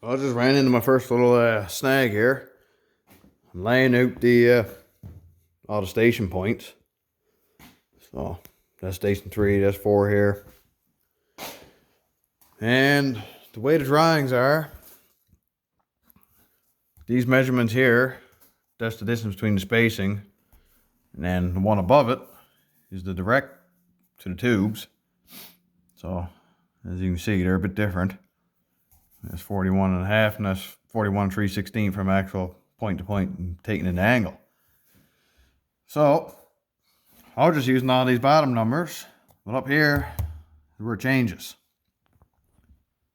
I just ran into my first little snag here. I'm laying out the all the station points. So that's station 3, that's 4 here. And the way the drawings are, these measurements here, that's the distance between the spacing, and then the one above it is the direct to the tubes. So as you can see, they're a bit different. That's 41.5, and that's 41 3/16 from actual point to point and taking an angle. So I was just using all these bottom numbers, but up here is where it changes.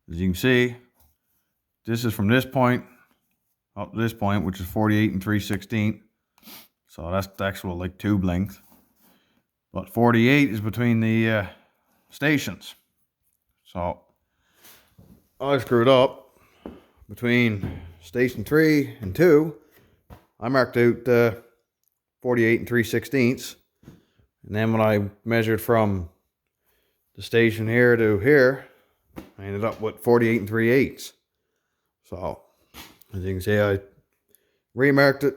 As you can see, this is from this point up to this point, which is 48 3/16. So that's the actual like tube length. But 48 is between the stations. So I screwed up between station 3 and 2. I marked out 48 3/16. And then when I measured from the station here to here, I ended up with 48 3/8. So as you can see, I remarked it,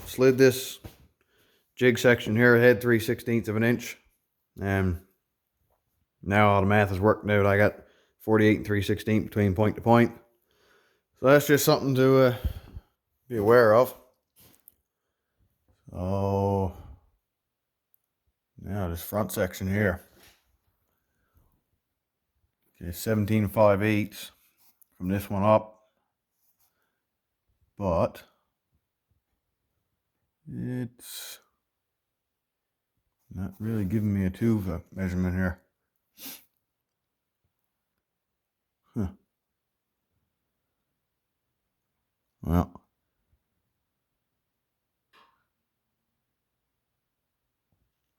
slid this jig section here ahead 3/16 of an inch, and now all the math is working out. I got 48 3/16 between point to point. So that's just something to be aware of. So now this front section here. Okay, 17 5/8 from this one up, but it's not really giving me a tube measurement here. Huh. Well,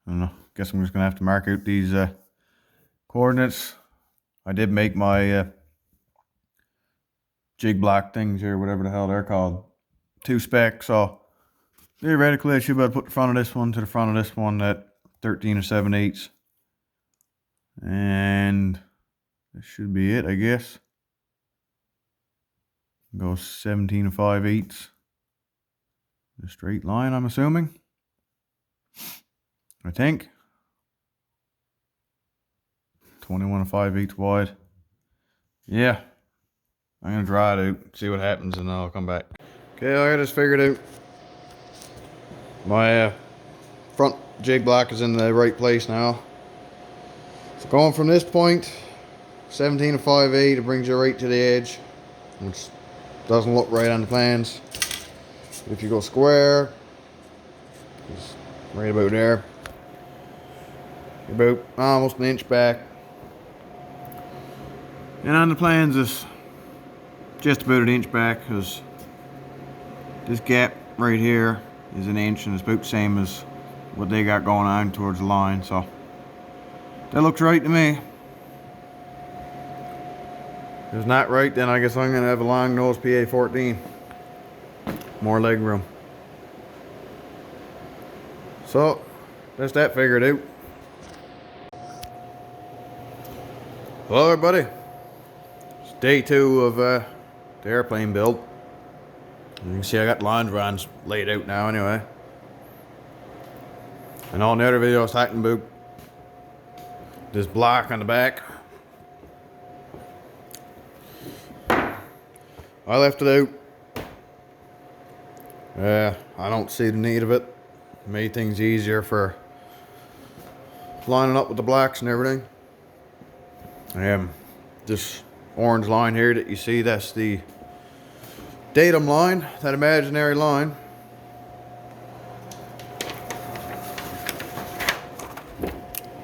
I don't know. Guess I'm just gonna have to mark out these coordinates. I did make my jig block things here, whatever the hell they're called, 2 spec. So theoretically, I should be able to put the front of this one to the front of this one at 13 7/8, and that should be it, I guess. Go 17 5/8. A straight line, I'm assuming. I think 21 5/8 wide. Yeah, I'm gonna draw it out, see what happens, and then I'll come back. Okay, I just figured out my front jig block is in the right place now. So going from this point, 17 5/8, it brings you right to the edge, which doesn't look right on the plans. If you go square, it's right about there. You're about almost an inch back. And on the plans, it's just about an inch back, because this gap right here is an inch, and it's about the same as what they got going on towards the line. So that looks right to me. If it's not right, then I guess I'm gonna have a long nose PA14. More leg room. So that's that figured out. Hello everybody. It's day 2 of the airplane build. You can see I got the longerons laid out now anyway. And on the other video I was talking about this block on the back. I left it out. I don't see the need of it. Made things easier for lining up with the blocks and everything. This orange line here that you see, that's the datum line, that imaginary line.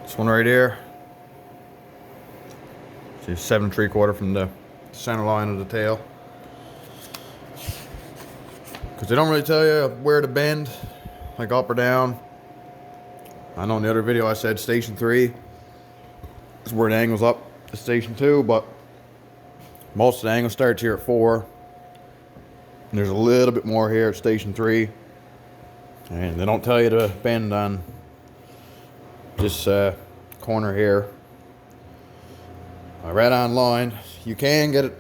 This one right here, see 7 3/4 from the center line of the tail. Because they don't really tell you where to bend, like up or down. I know in the other video I said station 3 is where it angles up to station 2, but most of the angle starts here at 4. And there's a little bit more here at station 3. And they don't tell you to bend on this corner here. Right on line. You can get it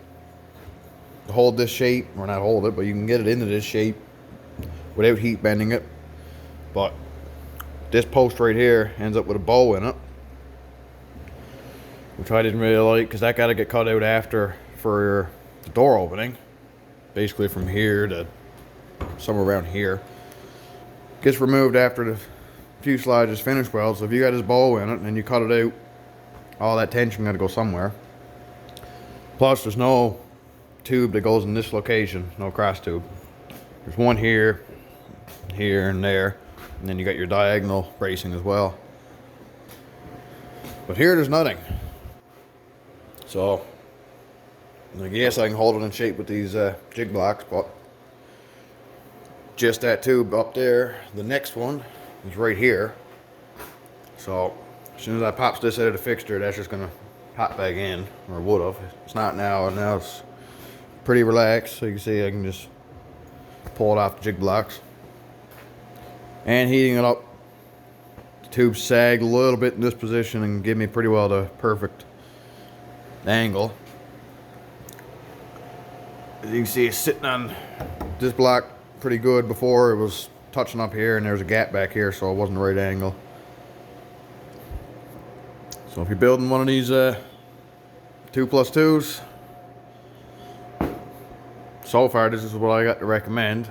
to hold this shape, or not hold it, but you can get it into this shape without heat bending it. But this post right here ends up with a bow in it, which I didn't really like, because that got to get cut out after for the door opening, basically from here to somewhere around here. Gets removed after the fuselage is finished weld. So if you got this bow in it and you cut it out, all that tension got to go somewhere. Plus there's no tube that goes in this location, no cross tube. There's one here, here, and there, and then you got your diagonal bracing as well. But here there's nothing. So I guess I can hold it in shape with these jig blocks, but just that tube up there. The next one is right here. So as soon as I pops this out of the fixture, that's just gonna pop back in, or would have. It's not now, and now it's pretty relaxed. So you can see I can just pull it off the jig blocks. And heating it up, the tube sagged a little bit in this position and give me pretty well the perfect angle. As you can see, it's sitting on this block pretty good. Before it was touching up here, and there's a gap back here, so it wasn't the right angle. So if you're building one of these 2+2s, so far this is what I got to recommend.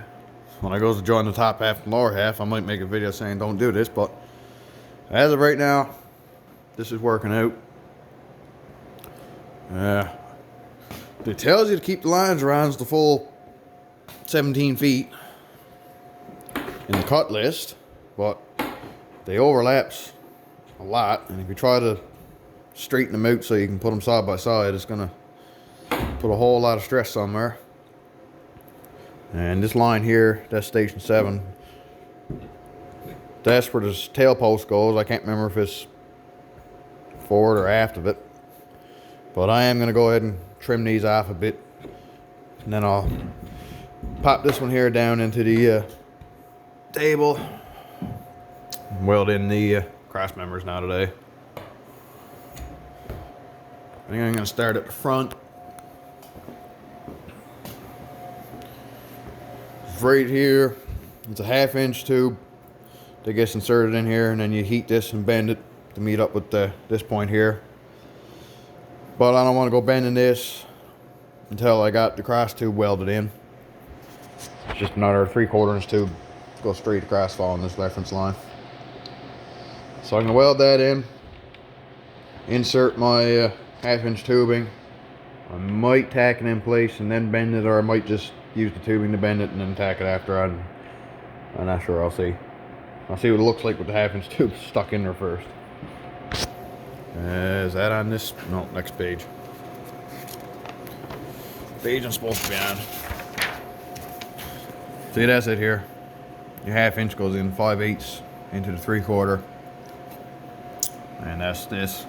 When I goes to join the top half and lower half, I might make a video saying don't do this, but as of right now, this is working out. It tells you to keep the lines around the full 17 feet in the cut list, but they overlaps a lot, and if you try to straighten them out so you can put them side by side, it's gonna put a whole lot of stress somewhere. And this line here, that's station 7. That's where this tail post goes. I can't remember if it's forward or aft of it, but I am gonna go ahead and trim these off a bit, and then I'll pop this one here down into the table, weld in the cross members now today. I think I'm gonna start at the front. Right here, it's a 1/2-inch tube that gets inserted in here, and then you heat this and bend it to meet up with this point here. But I don't want to go bending this until I got the cross tube welded in. It's just another 3/4 inch tube, go straight across following this reference line. So I'm gonna weld that in, insert my 1/2-inch tubing. I might tack it in place and then bend it, or I might just use the tubing to bend it and then tack it after. I'm not sure. I'll see what it looks like with the 1/2-inch tube stuck in there first. Is that on this? No, next page. Page I'm supposed to be on. See, that's it here. Your 1/2-inch goes in 5/8 into the 3/4. And that's this.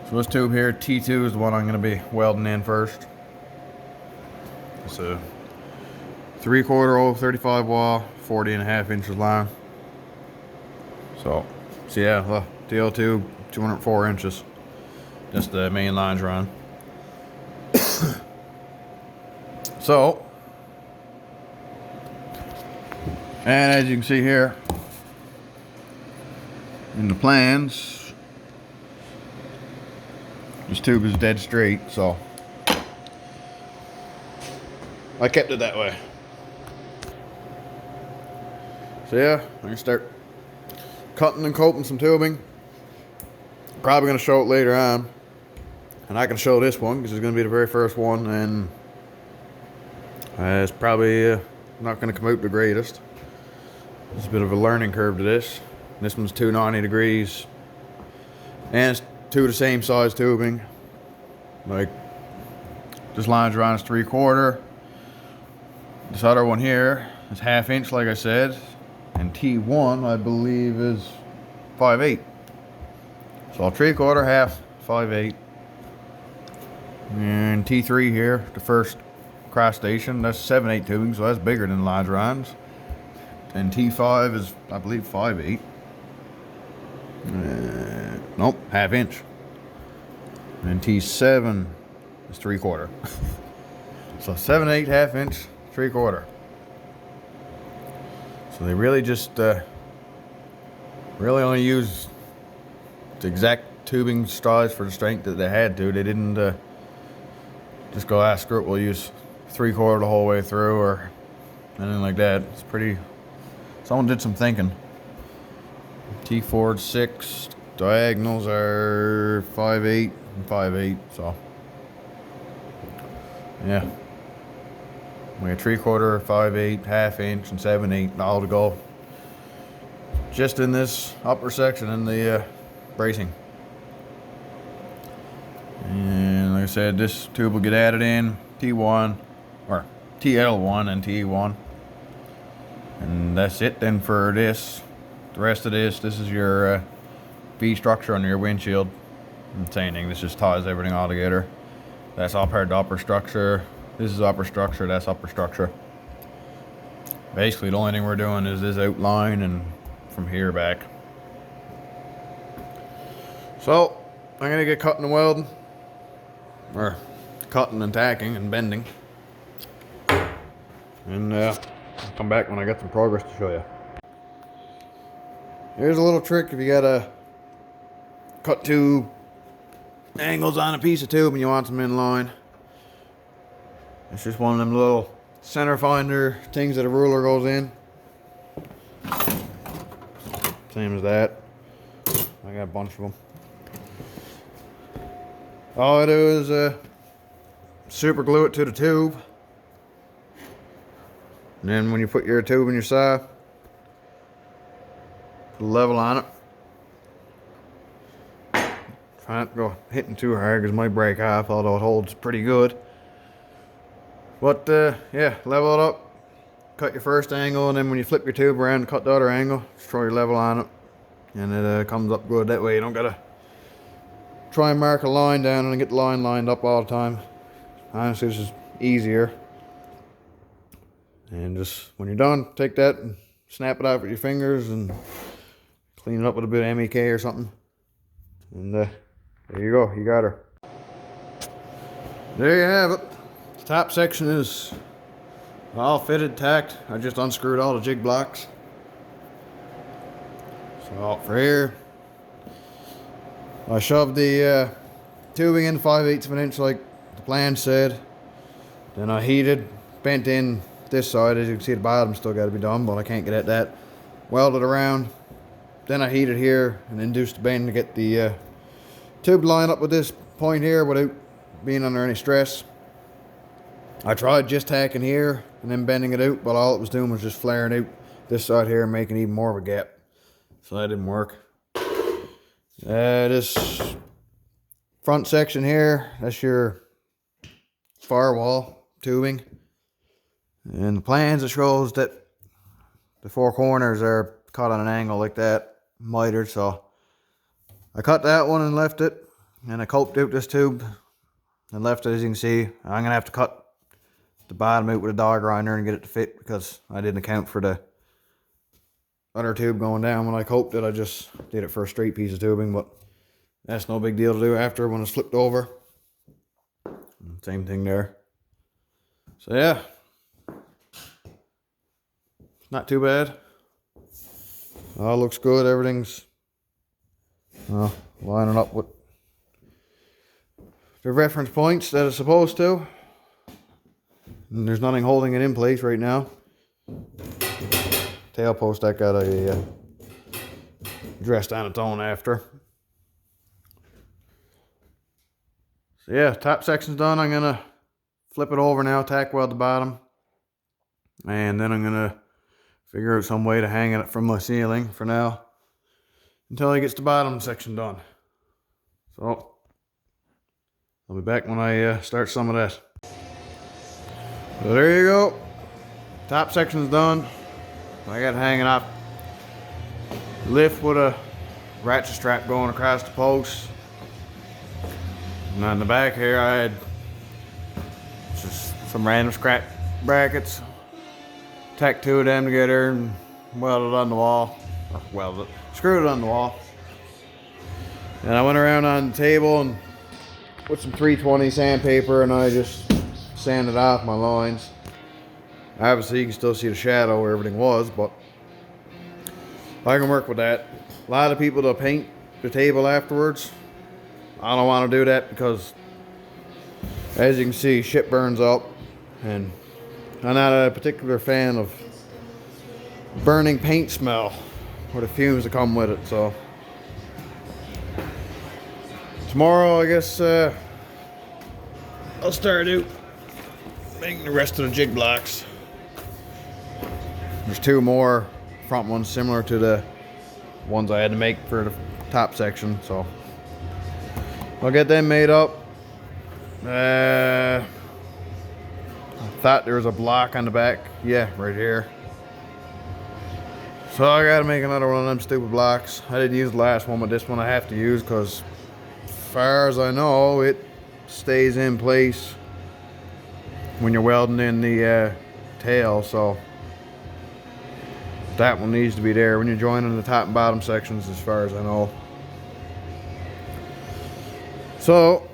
So this tube here, T2, is the one I'm going to be welding in first. It's a 3/4 35 wall, 40.5 inches long. So yeah, well, TL tube, 204 inches. Just the main lines run. So, and as you can see here in the plans, this tube is dead straight, so I kept it that way. So yeah, I'm gonna start cutting and coating some tubing. Probably gonna show it later on, and I can show this one because it's gonna be the very first one, and it's probably not gonna come out the greatest. There's a bit of a learning curve to this. This one's 290 degrees, and it's two of the same size tubing. Like this line's around is 3/4. This other one here is 1/2-inch, like I said, and T1 I believe is 5/8. So 3/4, half, 5/8. And T3 here, the first cross station, that's 7/8 tubing, so that's bigger than the lines runs. And T5 is, I believe, 5/8. Nope, 1/2-inch. And T7 is 3/4. So 7/8, 1/2 inch, 3/4. So they really just really only used the exact tubing size for the strength that they had to. They didn't just go, screw it, we'll use 3/4 the whole way through or anything like that. It's pretty, someone did some thinking. T-Ford 6 diagonals are 5/8 and 5/8, so yeah. We got 3/4, 5/8, 1/2 inch, and 7/8 all to go. Just in this upper section in the bracing. And like I said, this tube will get added in T1 or TL1 and T1. And that's it then for this. The rest of this is your V structure on your windshield. And same thing, this just ties everything all together. That's all part of the upper structure. This is upper structure, that's upper structure. Basically the only thing we're doing is this outline and from here back. So I'm gonna get cutting and welding, or cutting and tacking and bending, and I'll come back when I get some progress to show you. Here's a little trick if you gotta cut two angles on a piece of tube and you want them in line. It's just one of them little center finder things that a ruler goes in. Same as that. I got a bunch of them. All I do is super glue it to the tube. And then when you put your tube in your side, put a level on it. Try not to go hitting too hard because it might break off, although it holds pretty good. But yeah, level it up. Cut your first angle, and then when you flip your tube around and cut the other angle, just throw your level on it. And it comes up good that way. You don't gotta try and mark a line down and get the line lined up all the time. Honestly, this is easier. And just when you're done, take that and snap it out with your fingers and clean it up with a bit of MEK or something. And there you go, you got her. There you have it. The top section is all fitted, tacked. I just unscrewed all the jig blocks. So for here, I shoved the tubing in 5/8 of an inch like the plan said. Then I heated, bent in this side. As you can see, the bottom still got to be done, but I can't get at that. Welded around. Then I heated here and induced the bend to get the tube line up with this point here without being under any stress. I tried just tacking here and then bending it out, but all it was doing was just flaring out this side here and making even more of a gap. So that didn't work. This front section here, that's your firewall tubing. And the plans, it shows that the four corners are cut on an angle like that, mitered. So I cut that one and left it, and I coped out this tube and left it. As you can see, I'm gonna have to cut the bottom out with a dog grinder and get it to fit because I didn't account for the other tube going down when I coped it. I just did it for a straight piece of tubing, but that's no big deal to do after when it's flipped over. Same thing there. So yeah, not too bad. All looks good. Everything's lining up with the reference points that it's supposed to. And there's nothing holding it in place right now. Tail post that got a dressed on its own after. So yeah, top section's done. I'm gonna flip it over now, tack weld the bottom, and then I'm gonna figure out some way to hang it from my ceiling for now until he gets the bottom section done. So I'll be back when I start some of that. So there you go. Top section's done. I got it hanging up. Lift with a ratchet strap going across the post. And on the back here I had just some random scrap brackets. Tacked two of them together and welded on the wall. Or welded it. Screwed it on the wall. And I went around on the table and put some 320 sandpaper and I just sanded off my lines. Obviously you can still see the shadow where everything was, but I can work with that. A lot of people that paint the table afterwards, I don't want to do that because as you can see, shit burns up, and I'm not a particular fan of burning paint smell or the fumes that come with it. So tomorrow I guess I'll start out making the rest of the jig blocks. There's two more front ones similar to the ones I had to make for the top section, so I'll get them made up. I thought there was a block on the back. Yeah, right here. So I gotta make another one of them stupid blocks. I didn't use the last one, but this one I have to use because as far as I know, it stays in place when you're welding in the tail. So that one needs to be there when you're joining the top and bottom sections, as far as I know. So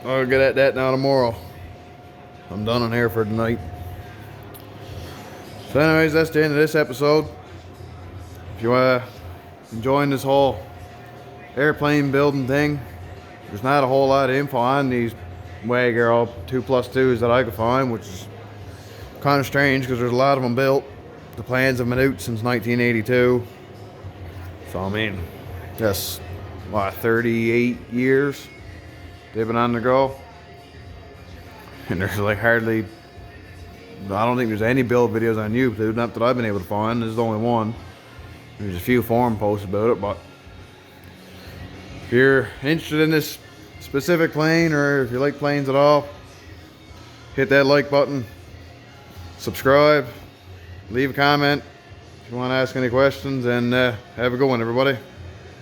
I'll get at that now tomorrow. I'm done in here for tonight. So anyways, that's the end of this episode. If you enjoying this whole airplane building thing, there's not a whole lot of info on these WAG Aero 2+2s that I could find, which is kind of strange because there's a lot of them built. The plans have been out since 1982. So I mean, that's what, 38 years they've been on the go. And there's like hardly, I don't think there's any build videos on YouTube, not that I've been able to find. There's only one. There's a few forum posts about it, but if you're interested in this specific plane, or if you like planes at all, hit that like button, subscribe, leave a comment if you want to ask any questions, and have a good one, everybody.